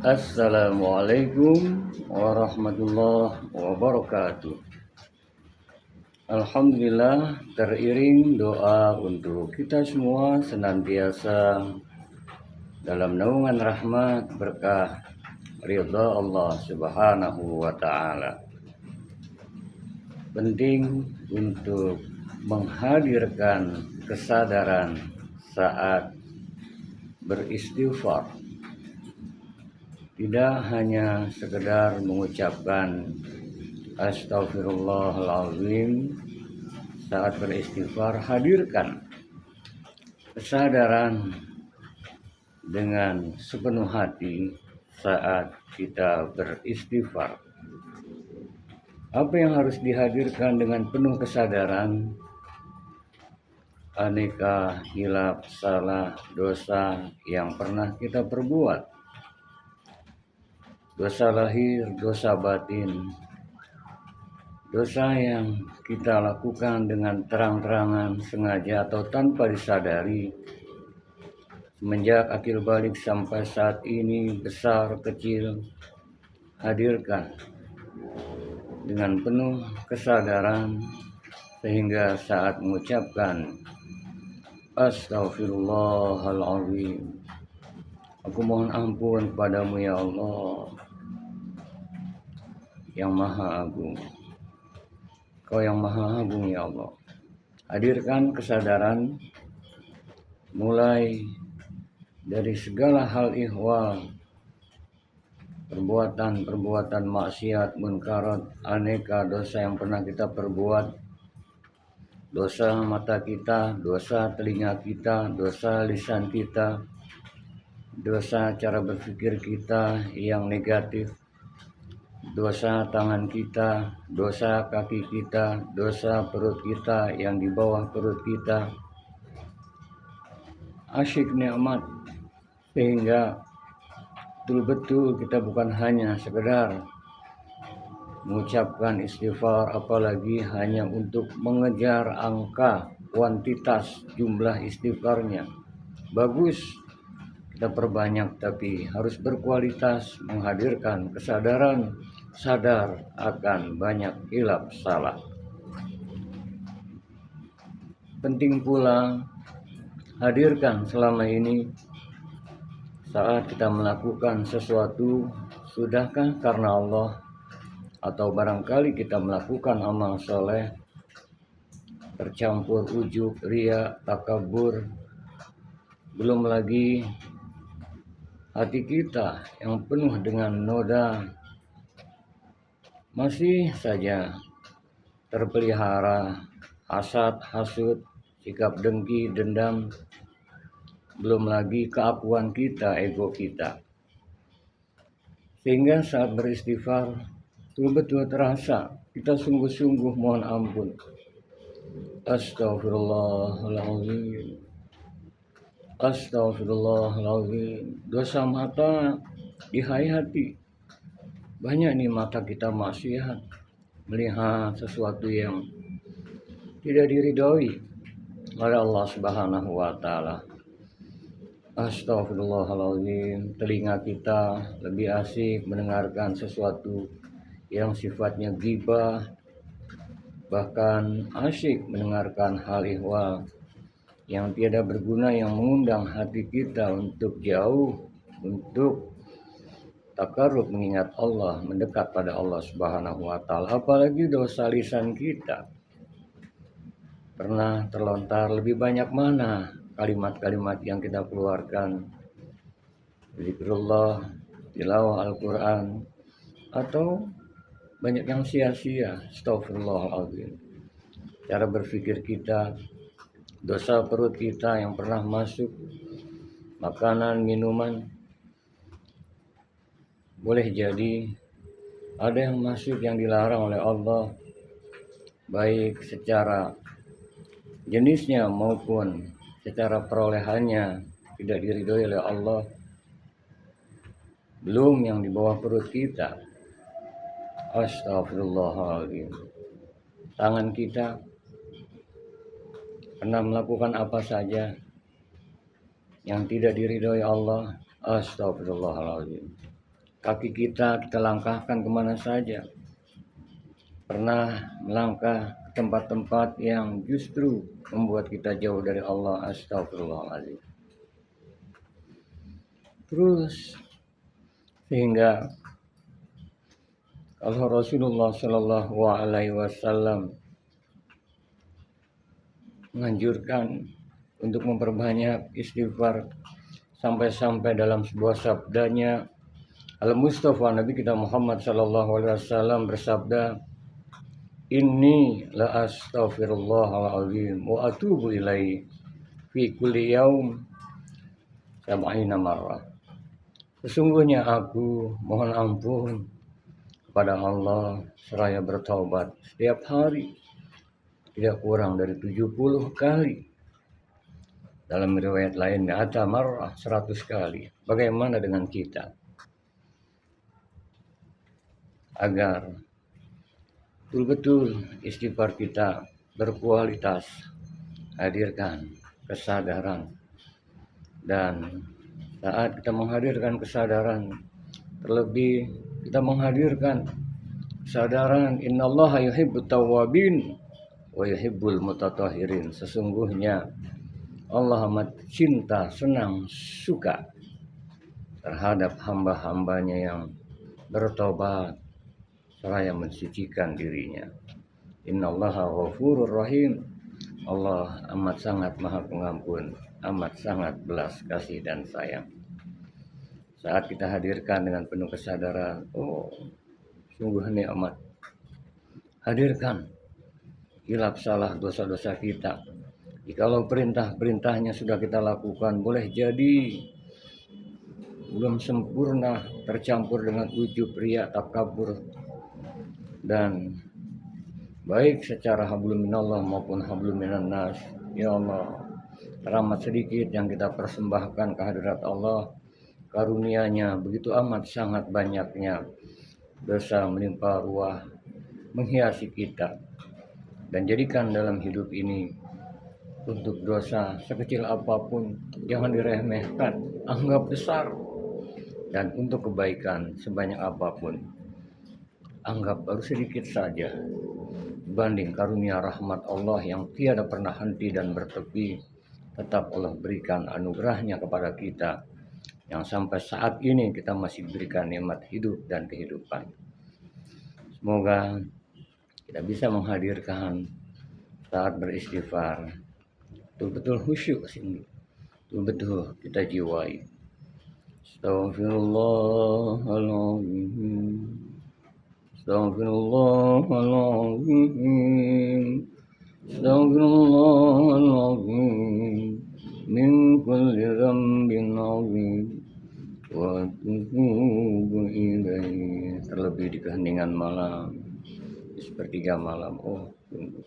Assalamualaikum warahmatullahi wabarakatuh. Alhamdulillah, teriring doa untuk kita semua senantiasa dalam naungan rahmat berkah ridha Allah Subhanahu wa taala. Penting untuk menghadirkan kesadaran saat beristighfar. Tidak hanya sekedar mengucapkan Astaghfirullahaladzim saat beristighfar, hadirkan kesadaran dengan sepenuh hati saat kita beristighfar. Apa yang harus dihadirkan dengan penuh kesadaran? Aneka hilaf, salah, dosa yang pernah kita perbuat. Dosa lahir, dosa batin, dosa yang kita lakukan dengan terang-terangan, sengaja atau tanpa disadari. Semenjak akil balik sampai saat ini, besar, kecil, hadirkan dengan penuh kesadaran sehingga saat mengucapkan Astaghfirullahaladzim, aku mohon ampun kepadamu ya Allah yang Maha Agung. Kau yang Maha Agung ya Allah. Hadirkan kesadaran mulai dari segala hal ihwal, perbuatan maksiat, munkarat, aneka dosa yang pernah kita perbuat. Dosa mata kita, dosa telinga kita, dosa lisan kita, dosa cara berpikir kita yang negatif, dosa tangan kita, dosa kaki kita, dosa perut kita yang di bawah perut kita. Asyik nikmat sehingga betul-betul kita bukan hanya sekedar mengucapkan istighfar, apalagi hanya untuk mengejar angka, kuantitas, jumlah istighfarnya. Bagus kita perbanyak, tapi harus berkualitas, menghadirkan kesadaran, sadar akan banyak hilaf salah. Penting pula hadirkan selama ini saat kita melakukan sesuatu, sudahkah karena Allah, atau barangkali kita melakukan amal soleh tercampur ujub, riya, takabur, belum lagi hati kita yang penuh dengan noda masih saja terpelihara hasad, hasud, sikap dengki, dendam, belum lagi keakuan kita, ego kita. Sehingga saat beristighfar betul-betul terasa kita sungguh-sungguh mohon ampun. Astaghfirullahaladzim, Astaghfirullahaladzim. Dosa mata dihayati. Banyak nih mata kita maksiat, melihat sesuatu yang tidak diridhoi oleh Allah Subhanahu wa taala. Astaghfirullahaladzim. Telinga kita lebih asik mendengarkan sesuatu yang sifatnya ghibah, bahkan asyik mendengarkan hal ihwal yang tiada berguna, yang mengundang hati kita untuk jauh, untuk takarrub, mengingat Allah, mendekat pada Allah Subhanahu wa taala. Apalagi dosa lisan kita. Pernah terlontar lebih banyak mana kalimat-kalimat yang kita keluarkan? Zikrullah, tilawah Al-Quran, atau banyak yang sia-sia. Astagfirullahaladzim. Cara berpikir kita, dosa perut kita yang pernah masuk makanan, minuman. Boleh jadi ada yang masuk yang dilarang oleh Allah, baik secara jenisnya maupun secara perolehannya tidak diridhoi oleh Allah. Belum yang di bawah perut kita. Astagfirullahaladzim. Tangan kita pernah melakukan apa saja yang tidak diridhoi Allah. Astagfirullahaladzim. kaki kita langkahkan kemana saja. Pernah melangkah ke tempat-tempat yang justru membuat kita jauh dari Allah. Astagfirullahaladzim. Terus sehingga kalau Rasulullah Shallallahu Alaihi Wasallam menganjurkan untuk memperbanyak istighfar, sampai-sampai dalam sebuah sabdanya Al-Mustafa Nabi kita Muhammad Shallallahu Alaihi Wasallam bersabda, Inni la astaghfirullahaladzim wa atubu ilaihi fi kulli yaum sab'ina marrah. Sesungguhnya aku mohon ampun kepada Allah seraya bertaubat setiap hari tidak kurang dari 70 kali. Dalam riwayat lain mi'ata marrah, 100 kali. Bagaimana dengan kita? Agar betul-betul istighfar kita berkualitas, hadirkan kesadaran. Dan saat kita menghadirkan kesadaran, terlebih kita menghadirkan kesadaran innallaha yuhibbut tawwabin wa yuhibbul mutatahhirin. Sesungguhnya Allah amat cinta, senang, suka terhadap hamba-hambanya yang bertobat seraya mensucikan dirinya. Innallaha ghafurur rahim. Allah amat sangat maha pengampun, amat sangat belas kasih dan sayang. Saat kita hadirkan dengan penuh kesadaran, sungguh nikmat. Hadirkan hilap salah dosa-dosa kita. Jikalau perintah-perintahnya sudah kita lakukan, boleh jadi belum sempurna, tercampur dengan ujub, riya, takabur, dan baik secara hablum minallah maupun hablum minan nas. Ya Allah, rahmat sedikit yang kita persembahkan kehadirat Allah, karunia-Nya begitu amat sangat banyaknya, dosa menimpa ruah menghiasi kita. Dan jadikan dalam hidup ini untuk dosa sekecil apapun jangan diremehkan, anggap besar. Dan untuk kebaikan sebanyak apapun anggap baru sedikit saja dibanding karunia rahmat Allah yang tiada pernah henti dan bertepi. Tetap Allah berikan anugerahnya kepada kita yang sampai saat ini kita masih diberikan nikmat hidup dan kehidupan. Semoga kita bisa menghadirkan saat beristighfar betul-betul khusyuk sini, betul-betul kita jiwai. Astaghfirullahaladzim. Astaghfirullahaladzim. Astaghfirullahaladzim. Min kulli dzambin 'adzim wa atubu ilaihi. Terlebih di keheningan malam, di sepertiga malam. Tunggu.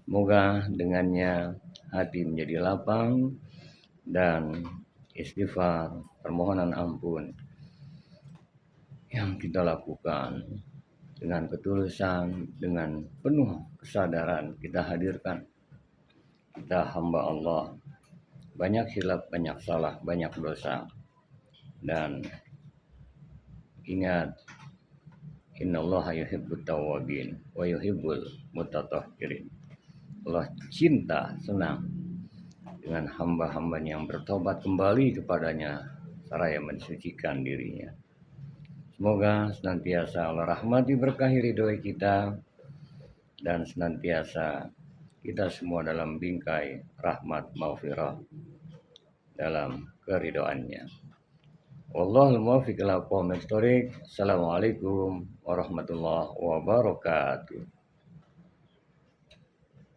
Semoga dengannya hati menjadi lapang dan istighfar, permohonan ampun yang kita lakukan dengan ketulusan, dengan penuh kesadaran kita hadirkan. Kita hamba Allah, banyak hilaf, banyak salah, banyak dosa. Dan ingat, innallaha yuhibbut tawwabin wa yuhibbul mutatahhirin. Allah cinta, senang dengan hamba-hambanya yang bertobat kembali kepadanya seraya mensucikan dirinya. Semoga senantiasa Allah rahmati berkahi ridhoi kita dan senantiasa kita semua dalam bingkai rahmat maghfirah dalam keridhoannya. Wallahul muwaffiq ila aqwamit thoriq. Assalamualaikum warahmatullahi wabarakatuh.